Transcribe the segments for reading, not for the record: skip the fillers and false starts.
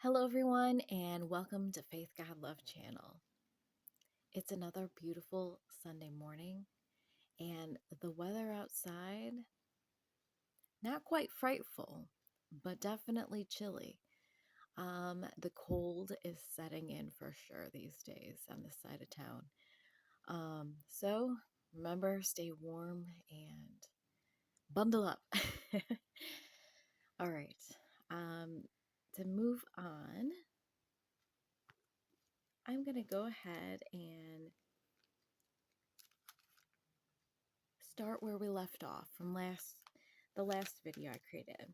Hello, everyone, and welcome to Faith God Love Channel. It's another beautiful Sunday morning, and the weather outside, not quite frightful, but definitely chilly. The cold is setting in for sure these days on this side of town. So remember, stay warm and bundle up. All right. To move on, I'm going to go ahead and start where we left off from the last video I created.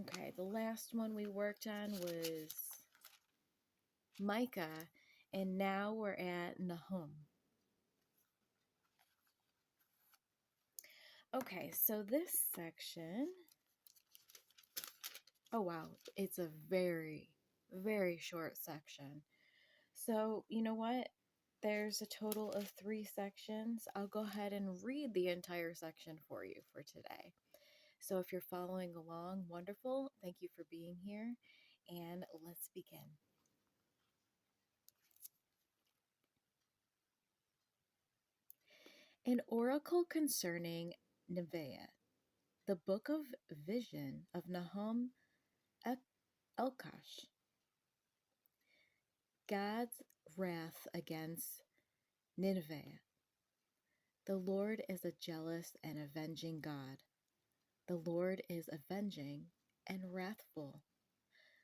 Okay, the last one we worked on was Micah, and now we're at Nahum. Okay, so this section, oh wow, it's a very, very short section. So, you know what? There's a total of 3 sections. I'll go ahead and read the entire section for you for today. So if you're following along, wonderful. Thank you for being here. And let's begin. An oracle concerning Nevaeh, the book of vision of Nahum Elkosh. God's wrath against Nineveh. The Lord is a jealous and avenging God. The Lord is avenging and wrathful.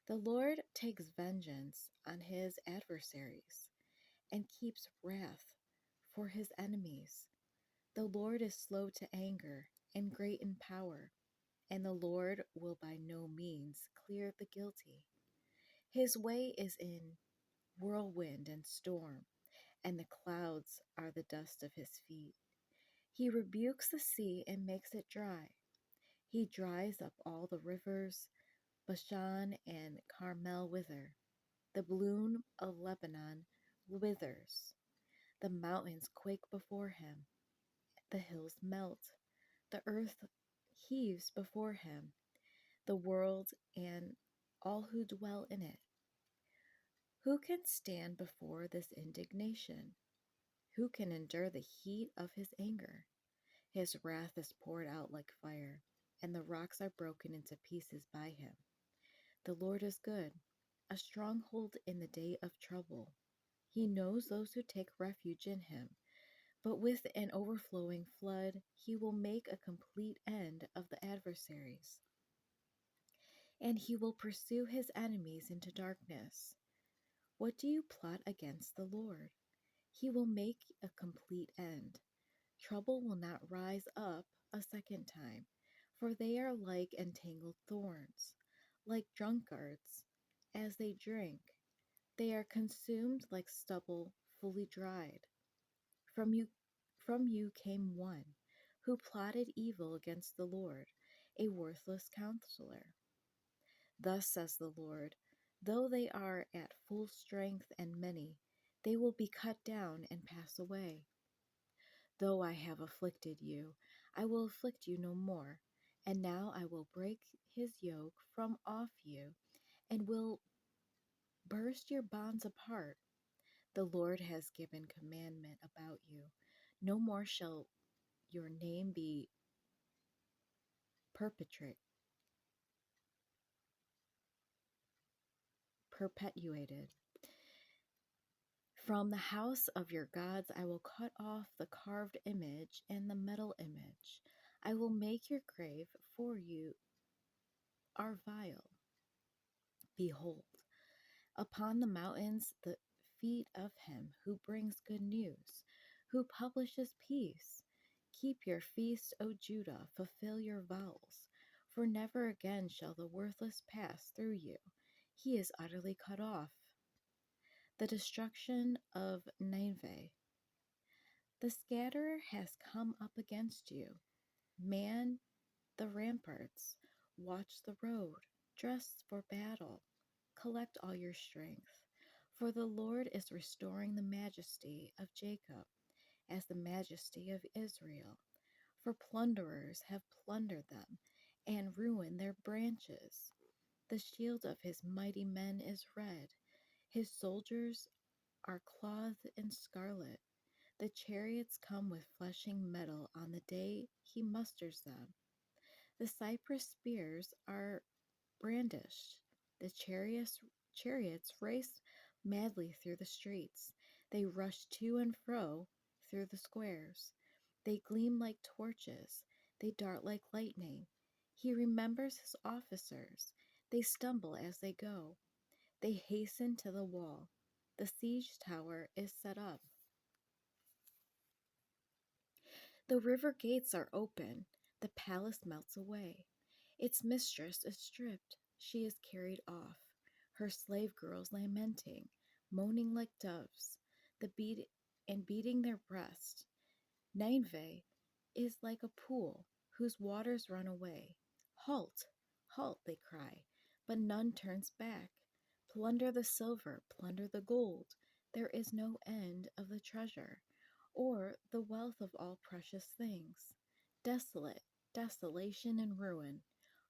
The Lord takes vengeance on his adversaries and keeps wrath for his enemies. The Lord is slow to anger and great in power, and the Lord will by no means clear the guilty. His way is in whirlwind and storm, and the clouds are the dust of his feet. He rebukes the sea and makes it dry. He dries up all the rivers. Bashan and Carmel wither. The bloom of Lebanon withers. The mountains quake before him. The hills melt. The earth heaves before him. The world and all who dwell in it. Who can stand before this indignation? Who can endure the heat of his anger? His wrath is poured out like fire, and the rocks are broken into pieces by him. The Lord is good, a stronghold in the day of trouble. He knows those who take refuge in him, but with an overflowing flood, he will make a complete end of the adversaries, and he will pursue his enemies into darkness. What do you plot against the Lord? He will make a complete end. Trouble will not rise up a second time, for they are like entangled thorns, like drunkards as they drink. They are consumed like stubble fully dried. From you, from you came one who plotted evil against the Lord, a worthless counselor. Thus says the Lord, though they are at full strength and many, they will be cut down and pass away. Though I have afflicted you, I will afflict you no more. And now I will break his yoke from off you, and will burst your bonds apart. The Lord has given commandment about you. No more shall your name be perpetuated. From the house of your gods I will cut off the carved image and the metal image. I will make your grave for you are vile. Behold, upon the mountains the feet of him who brings good news, who publishes peace. Keep your feast, O Judah, fulfill your vows, for never again shall the worthless pass through you. He is utterly cut off. The destruction of Nineveh. The scatterer has come up against you. Man the ramparts, watch the road, dress for battle, collect all your strength. For the Lord is restoring the majesty of Jacob as the majesty of Israel. For plunderers have plundered them and ruined their branches. The shield of his mighty men is red. His soldiers are clothed in scarlet. The chariots come with flashing metal on the day he musters them. The cypress spears are brandished. The chariots race madly through the streets. They rush to and fro through the squares. They gleam like torches. They dart like lightning. He remembers his officers. They stumble as they go. They hasten to the wall. The siege tower is set up. The river gates are open. The palace melts away. Its mistress is stripped. She is carried off. Her slave girls lamenting, moaning like doves, the beat and beating their breast. Nineveh is like a pool whose waters run away. Halt, halt, they cry, but none turns back. Plunder the silver, plunder the gold. There is no end of the treasure, or the wealth of all precious things. Desolate, desolation and ruin.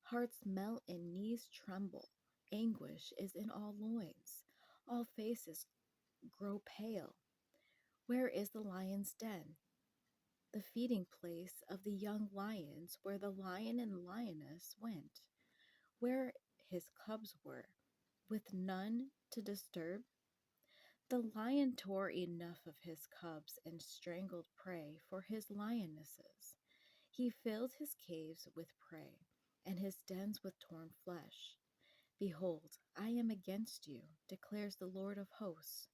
Hearts melt and knees tremble. Anguish is in all loins. All faces grow pale. Where is the lion's den? The feeding place of the young lions, where the lion and lioness went, where his cubs were, with none to disturb? The lion tore enough of his cubs and strangled prey for his lionesses. He filled his caves with prey, and his dens with torn flesh. Behold, I am against you, declares the Lord of hosts,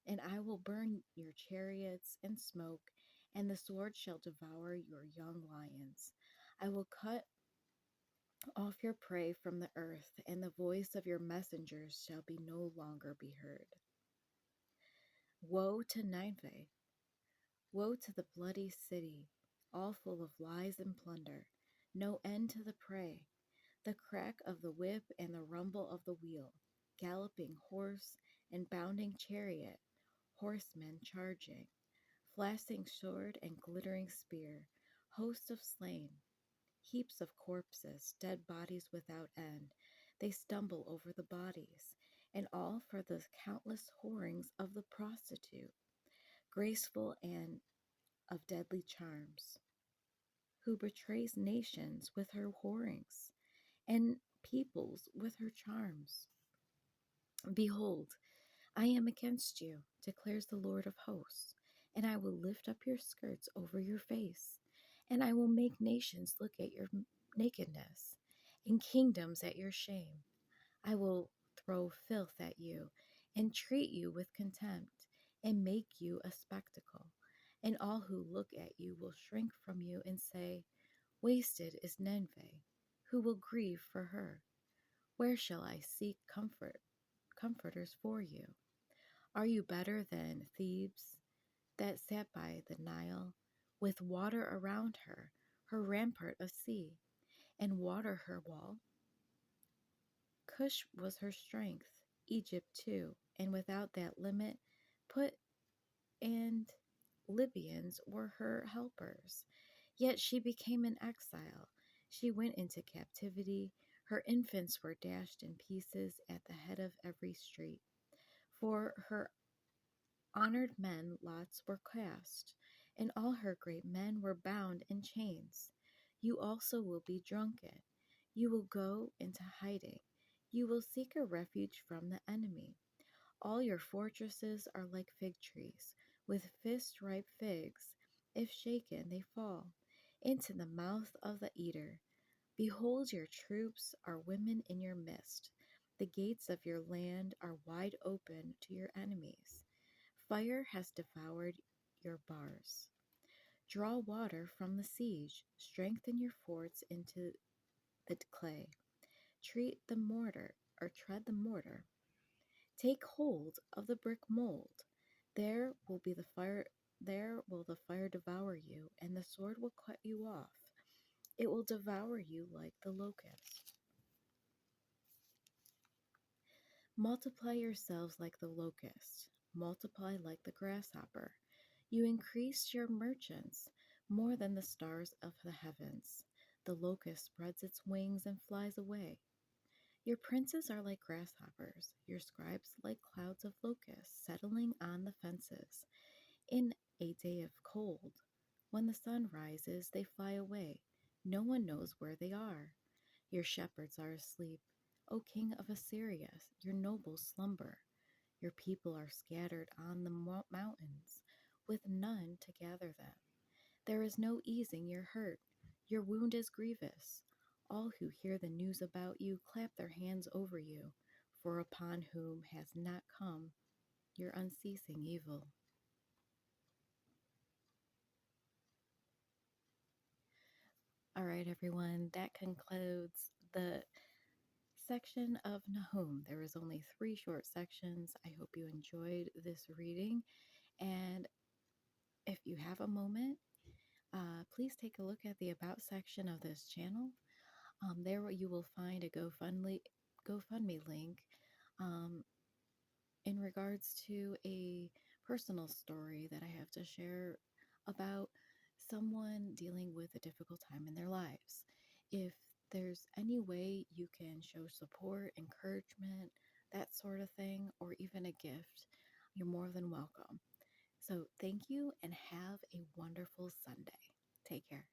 and I will burn your chariots in smoke, and the sword shall devour your young lions. I will cut off your prey from the earth, and the voice of your messengers shall be no longer be heard. Woe to Nineveh! Woe to the bloody city, all full of lies and plunder, no end to the prey, the crack of the whip and the rumble of the wheel, galloping horse and bounding chariot, horsemen charging, flashing sword and glittering spear, hosts of slain, heaps of corpses, dead bodies without end. They stumble over the bodies, and all for the countless whorings of the prostitute, graceful and of deadly charms, who betrays nations with her whorings, and peoples with her charms. Behold, I am against you, declares the Lord of hosts, and I will lift up your skirts over your face, and I will make nations look at your nakedness, and kingdoms at your shame. I will throw filth at you, and treat you with contempt, and make you a spectacle. And all who look at you will shrink from you and say, wasted is Nineveh. Who will grieve for her? Where shall I seek comforters for you? Are you better than Thebes, that sat by the Nile, with water around her, her rampart a sea, and water her wall? Cush was her strength, Egypt too, and without that limit, Put and Libyans were her helpers. Yet she became an exile. She went into captivity. Her infants were dashed in pieces at the head of every street. For her honored men lots were cast, and all her great men were bound in chains. You also will be drunken. You will go into hiding. You will seek a refuge from the enemy. All your fortresses are like fig trees, with fist-ripe figs. If shaken, they fall into the mouth of the eater. Behold, your troops are women in your midst. The gates of your land are wide open to your enemies. Fire has devoured your bars. Draw water from the siege. Strengthen your forts into the clay. Tread the mortar. Take hold of the brick mold. There will be the fire. There will the fire devour you, and the sword will cut you off. It will devour you like the locust. Multiply yourselves like the locust. Multiply like the grasshopper. You increase your merchants more than the stars of the heavens. The locust spreads its wings and flies away. Your princes are like grasshoppers, your scribes like clouds of locusts settling on the fences. In a day of cold, when the sun rises, they fly away. No one knows where they are. Your shepherds are asleep. O king of Assyria, your nobles slumber. Your people are scattered on the mountains, with none to gather them. There is no easing your hurt. Your wound is grievous. All who hear the news about you clap their hands over you, for upon whom has not come your unceasing evil. All right, everyone, that concludes the section of Nahum. There was only 3 short sections. I hope you enjoyed this reading. And if you have a moment, please take a look at the About section of this channel. There you will find a GoFundMe link um, in regards to a personal story that I have to share about someone dealing with a difficult time in their lives. If there's any way you can show support, encouragement, that sort of thing, or even a gift, you're more than welcome. So thank you and have a wonderful Sunday. Take care.